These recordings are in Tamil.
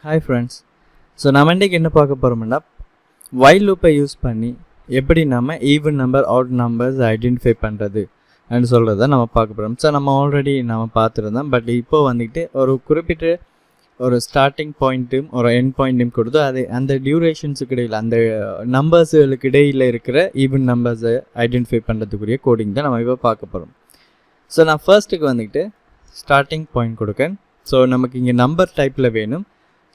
Hi friends. So நம்ம இன்னைக்கு என்ன பார்க்க போறோம்னா while loop யூஸ் பண்ணி எப்படி நாம even number odd numbers identify பண்றது ன்னு சொல்றத நம்ம பார்க்க போறோம். சோ நம்ம ஆல்ரெடி நாம பார்த்திருந்தோம். பட் இப்போ வந்துட்டு ஒரு குறிப்பிட்ட ஒரு ஸ்டார்டிங் பாயிண்ட்டும் ஒரு எண்ட் பாயிண்ட்டும் கொடுத்து அது அந்த டியூரேஷன்ஸ்க்கு இடையில அந்த நம்பர்ஸ்களுக்கு இடையில இருக்கிற even numbers ஐடென்டிஃபை பண்றதுக்குரிய கோடிங் தான் நம்ம இப்போ பார்க்க போறோம். சோ நான் ஃபர்ஸ்ட்க்கு வந்துட்டு ஸ்டார்டிங் பாயிண்ட் கொடுக்கேன். சோ நமக்கு இங்க நம்பர் டைப்ல வேணும்.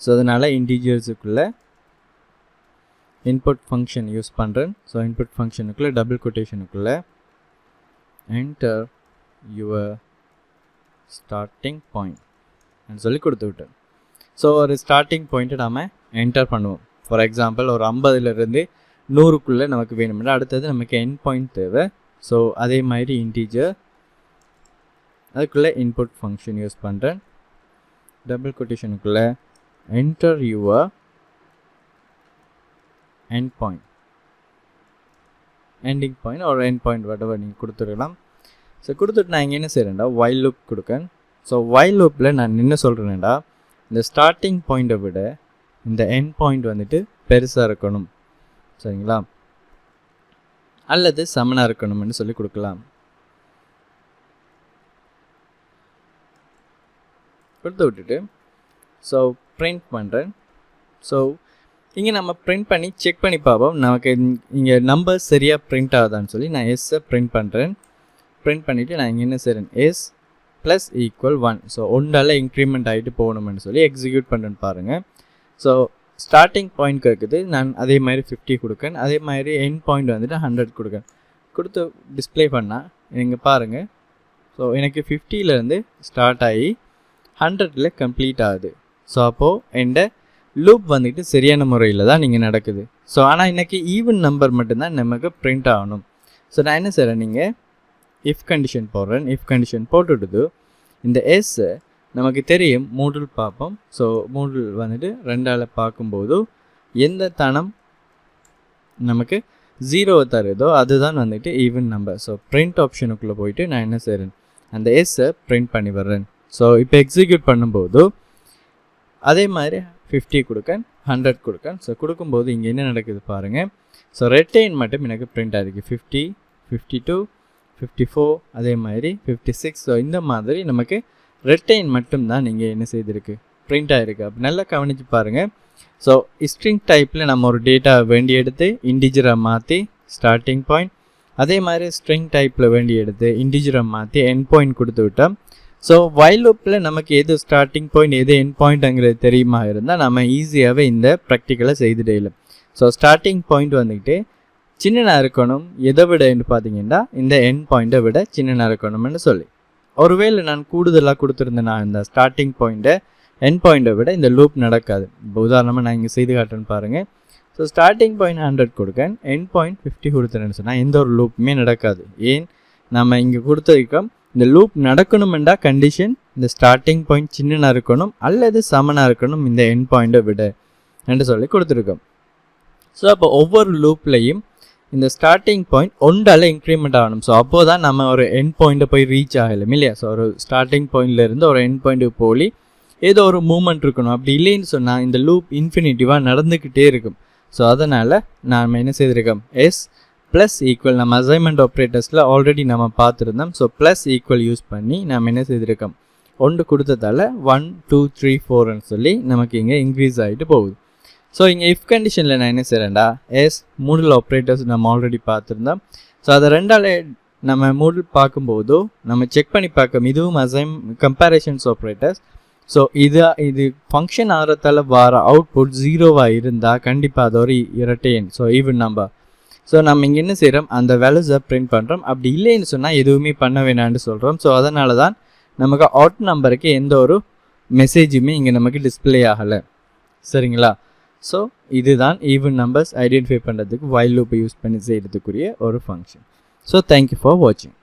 ஸோ அதனால் இன்டீஜர்ஸுக்குள்ளே இன்புட் ஃபங்க்ஷன் யூஸ் பண்ணுறேன். ஸோ இன்புட் ஃபங்க்ஷனுக்குள்ளே டபுள் கொட்டேஷனுக்குள்ளே என்டர் யுவர் ஸ்டார்டிங் பாயிண்ட் சொல்லி கொடுத்து விட்டேன். ஸோ ஒரு ஸ்டார்டிங் பாயிண்ட்டை நாம் என்டர் பண்ணுவோம். ஃபார் எக்ஸாம்பிள் ஒரு 50லேருந்து 100க்குள்ளே நமக்கு வேணும்னா அடுத்தது நமக்கு எண்ட் பாயிண்ட் தேவை. ஸோ அதே மாதிரி இன்டீஜர் அதுக்குள்ளே இன்புட் ஃபங்க்ஷன் யூஸ் பண்ணுறேன். டபுள் கொட்டேஷனுக்குள்ளே enter your endpoint, ending point or end point whatever நீங்க கொடுத்துடலாம். ஸோ கொடுத்துட்டு நான் இங்கே என்ன செய்கிறேன்டா while loop கொடுக்கேன். ஸோ while loopல நான் என்ன சொல்கிறேன்டா இந்த ஸ்டார்டிங் பாயிண்ட்டை விட இந்த எண்ட் பாயிண்ட் வந்துட்டு பெருசாக இருக்கணும் சரிங்களா, அல்லது சமனாக இருக்கணும்னு சொல்லி கொடுக்கலாம். கொடுத்து விட்டுட்டு ஸோ பிரிண்ட் பண்ணுறேன். ஸோ இங்கே நம்ம பிரிண்ட் பண்ணி செக் பண்ணி பார்ப்போம் நமக்கு இங்கே நம்பர் சரியாக பிரிண்ட் ஆகுதான்னு சொல்லி நான் எஸ்ஸை பிரிண்ட் பண்ணுறேன். பிரிண்ட் பண்ணிவிட்டு நான் இங்கே என்ன செய்கிறேன் எஸ் ப்ளஸ் ஈக்குவல் 1. ஸோ ஒன்றால் இன்க்ரிமெண்ட் ஆகிட்டு போகணும்னு சொல்லி எக்ஸிக்யூட் பண்ணுறேன்னு பாருங்கள். ஸோ ஸ்டார்டிங் பாயிண்ட் இருக்குது நான் அதே மாதிரி 50 கொடுக்கேன். அதே மாதிரி எண்ட் பாயிண்ட் வந்துட்டு 100 கொடுக்கேன். கொடுத்து டிஸ்பிளே பண்ணால் நீங்கள் பாருங்கள். ஸோ எனக்கு 50லேருந்து ஸ்டார்ட் ஆகி 100ல் கம்ப்ளீட் ஆகுது. ஸோ அப்போது எந்த லூப் வந்துட்டு சரியான முறையில் தான் நீங்கள் நடக்குது. ஸோ ஆனால் இன்றைக்கி ஈவன் நம்பர் மட்டும்தான் நமக்கு பிரிண்ட் ஆகணும். ஸோ நான் என்ன செய்கிறேன், நீங்கள் இஃப் கண்டிஷன் போடுறேன். இஃப் கண்டிஷன் போட்டுடுது இந்த எஸ் நமக்கு தெரியும் மூடல் பார்ப்போம். ஸோ மூடல் வந்துட்டு 2ஆல் பார்க்கும்போது எந்த தனம் நமக்கு 0 தருதோ அதுதான் வந்துட்டு ஈவன் நம்பர். ஸோ பிரிண்ட் ஆப்ஷனுக்குள்ளே போயிட்டு நான் என்ன செய்கிறேன் அந்த எஸ்ஸை பிரிண்ட் பண்ணி வர்றேன். ஸோ இப்போ எக்ஸிக்யூட் பண்ணும்போது அதே மாதிரி 50 கொடுக்கேன் 100 கொடுக்கேன். ஸோ கொடுக்கும்போது இங்கே என்ன நடக்குது பாருங்கள். ஸோ ரெட்டைன் மட்டும் எனக்கு பிரிண்ட் ஆகிருக்கு 50, 52, 54 அதே மாதிரி 56. ஸோ இந்த மாதிரி நமக்கு ரெட்டைன் மட்டும்தான் நீங்கள் என்ன செய்திருக்கு பிரிண்ட் ஆகிருக்கு. அப்படி நல்லா கவனித்து பாருங்கள். ஸோ ஸ்ட்ரிங் டைப்பில் நம்ம ஒரு டேட்டா வேண்டி எடுத்து இன்டிஜரை மாற்றி ஸ்டார்டிங் பாயிண்ட், அதே மாதிரி ஸ்ட்ரிங் டைப்பில் வேண்டி எடுத்து இன்டிஜரை மாற்றி எண்ட் பாயிண்ட் கொடுத்து விட்டோம். ஸோ while loopல நமக்கு எது ஸ்டார்டிங் பாயிண்ட் எது எண்ட் பாயிண்ட்ங்கிறது தெரியுமா இருந்தால் நம்ம ஈஸியாகவே இந்த ப்ராக்டிக்கலை செய்துட்டே இல்லை. ஸோ ஸ்டார்டிங் பாயிண்ட் வந்துக்கிட்டு சின்னனாக இருக்கணும் எதை விடன்னு பார்த்தீங்கன்னா இந்த எண்ட் பாயிண்ட்டை விட சின்னனாக இருக்கணும்னு சொல்லி ஒருவேளை நான் கூடுதலாக கொடுத்துருந்தேன்னா இந்த ஸ்டார்டிங் பாயிண்ட்டை எண்ட் பாயிண்ட்டை விட இந்த லூப் நடக்காது. இப்போ உதாரணமாக நான் இங்கே செய்து காட்டுறேன்னு பாருங்கள். ஸோ ஸ்டார்டிங் பாயிண்ட் 100 கொடுக்கேன், எண்ட் பாயிண்ட் 50 கொடுத்துறேன்னு சொன்னால் எந்த ஒரு லூப்புமே நடக்காது. ஏன் நம்ம இங்கே கொடுத்துருக்கோம் இந்த லூப் நடக்கணுமெண்டா கண்டிஷன் இந்த ஸ்டார்டிங் பாயிண்ட் சின்னனாக இருக்கணும் அல்லது சமனாக இருக்கணும் இந்த எண்ட் பாயிண்ட்டை விட என்று சொல்லி கொடுத்துருக்கோம். ஸோ அப்போ ஒவ்வொரு லூப்லையும் இந்த ஸ்டார்டிங் பாயிண்ட் 1ஆல் இன்க்ரிமெண்ட் ஆகணும். ஸோ அப்போது தான் நம்ம ஒரு எண்ட் பாயிண்ட்டை போய் ரீச் ஆகலாம் இல்லையா. ஸோ ஒரு ஸ்டார்டிங் பாயிண்ட்லேருந்து ஒரு எண்ட் பாயிண்ட்டுக்கு போய் ஏதோ ஒரு மூமெண்ட் இருக்கணும். அப்படி இல்லைன்னு சொன்னால் இந்த லூப் இன்ஃபினிட்டிவாக நடந்துக்கிட்டே இருக்கும். ஸோ அதனால் நாம் என்ன செய்திருக்கோம் எஸ் ப்ளஸ் ஈக்குவல் நம்ம அசைன்மெண்ட் ஆப்ரேட்டர்ஸில் ஆல்ரெடி நம்ம பார்த்துருந்தோம். ஸோ ப்ளஸ் ஈக்குவல் யூஸ் பண்ணி நம்ம என்ன செய்திருக்கோம் 1 கொடுத்ததால் 1, 2, 3, 4ன்னு சொல்லி நமக்கு இங்கே இன்க்ரீஸ் ஆகிட்டு போகுது. ஸோ இங்கே இஃப் கண்டிஷனில் நான் என்ன செய்கிறேன்டா எஸ் மூடல் ஆப்ரேட்டர்ஸ் நம்ம ஆல்ரெடி பார்த்துருந்தோம். ஸோ அதை 2ஆல் நம்ம மூடல் பார்க்கும்போது நம்ம செக் பண்ணி பார்க்க இதுவும் கம்பேரிஷன்ஸ் ஆப்ரேட்டர்ஸ். ஸோ இது ஃபங்க்ஷன் ஆகிறதால வர அவுட்புட் 0வாக இருந்தால் கண்டிப்பாக அது ஒரு இரட்டை எண். So even number. ஸோ நம்ம இங்கே என்ன செய்கிறோம் அந்த வேல்யூஸை பிரிண்ட் பண்ணுறோம். அப்படி இல்லைன்னு சொன்னால் எதுவுமே பண்ண வேணான்னு சொல்கிறோம். ஸோ அதனால தான் நமக்கு ஆட் நம்பருக்கு எந்த ஒரு மெசேஜுமே இங்கே நமக்கு டிஸ்பிளே ஆகலை சரிங்களா. ஸோ இதுதான் ஈவன் நம்பர்ஸ் ஐடென்டிஃபை பண்ணுறதுக்கு while loop யூஸ் பண்ணி செய்கிறதுக்குரிய ஒரு ஃபங்க்ஷன். ஸோ தேங்க்யூ ஃபார் வாட்சிங்.